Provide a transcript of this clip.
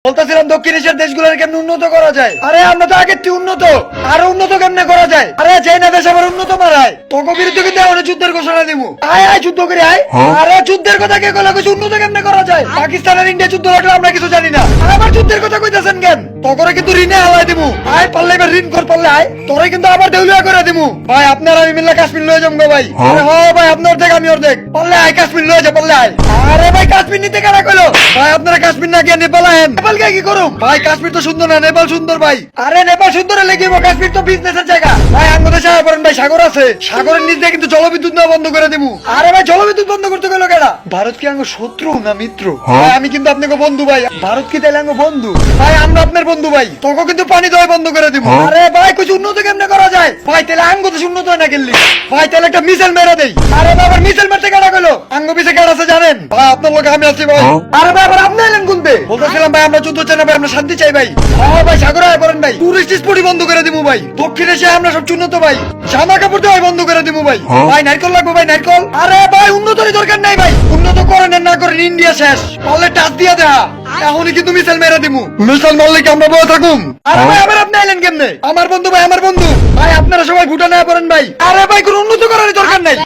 বলতেছিলাম দক্ষিণ এশিয়ার দেশগুলোর কেমনে উন্নত করা যায়। আরে আমরা তো আগের থেকে উন্নত, আরো উন্নত কেমনে করা যায়। আরে যে না দেশ আবার উন্নত মারায় তোকে বিরুদ্ধে কিন্তু এখন যুদ্ধের ঘোষণা দিব। আয় আয় যুদ্ধ করে আয়। আরে যুদ্ধের কথা কে কইলা, কিছু উন্নত কেমনে করা যায়। পাকিস্তান আর ইন্ডিয়া যুদ্ধ লাগলে আমরা কিছু জানি না, আবার যুদ্ধের কথা কইতাছেন কেন। তোরে কিন্তু ঋণে হালাই দিমু। আয় পারলে এবার ঋণ কর, পারলে আয় তোরে কিন্তু আবার দেউলিয়া করে দিমু। ভাই আপনার আমি মিললে কাশ্মীর লয়ে যাবো ভাই। আরে হ ভাই আপনার দেখ আমি ওর দেখ, পারলে আয় কাশ্মীর লয়ে যা, পারলে আয়। আরে ভাই কাশ্মীর নিতে কেন কইলো ভাই, আপনারা কাশ্মীর না গিয়ে নেপাল আহেন। নেপাল কে কি করুম ভাই, কাশ্মীর তো সুন্দর না, নেপাল সুন্দর ভাই। আরে নেপাল সুন্দরে লেগেবো, কাশ্মীর তো বিজনেসের জায়গা ভাই। আঙ্গদেশে আয় পড়েন ভাই, সাগর আছে, সাগরের নিচ দিয়ে কিন্তু জলবিদ্যুৎ না বন্ধ করে দিমু। আরে ভাই জলবিদ্যুৎ বন্ধ করতে গেল কেনা। ভারত কি আঙ্গ শত্রু না মিত্র ভাই? আমি কিন্তু আপনাকে বন্ধু ভাই। ভারত কি তাইলে আঙ্গ বন্ধু ভাই? আমরা আপনার বন্ধু ভাই, তোকে কিন্তু পানি দেওয়া বন্ধ করে দিব। আরে ভাই কিছু উন্নত কেমনে করা যায় ভাই? তাহলে আঙ্গ তো উন্নত হয় না গেলি ভাই, তাহলে একটা মিসাইল মেরে দেই। আরে ভাই আবার মিসাইল মারতে কেনা গেল, আঙ্গ পিছে কেন আছে জানেন ভাই? আপনার লোক আমি আছি ভাই। আরে ভাই আবার আপনি এলেন কোনতে? বলতেছিলাম ভাই আমরা যুদ্ধ চাই না ভাই, আমরা শান্তি চাই ভাই। হ্যাঁ ভাই সাগরে আয় পড়েন ভাই, টুরিস্ট স্পটই বন্ধ করে দিব ভাই। দক্ষিণ এশিয়া আমরা সব উন্নত ভাই, জামা কাপড় দেওয়া বন্ধ করে দিব ভাই। ভাই নারকল লাগবো ভাই, নারকল। আরে ভাই উন্নতরই দরকার নাই ভাই, উন্নত করেন আর না করেন ইন্ডিয়া শেষ। পারলে টাচ দিয়া দেখা, এখনই কিন্তু মিসাইল মেরে দিমু। মিসাইল মারলে কি আমরা বয়ে থাকুম? আরে ভাই আবার আপনি আইলেন কেমনে? আমার বন্ধু ভাই, আমার বন্ধু ভাই। আপনারা সবাই ভুটানে পড়েন ভাই। আরে ভাই কোন উন্নত করার দরকার নাই।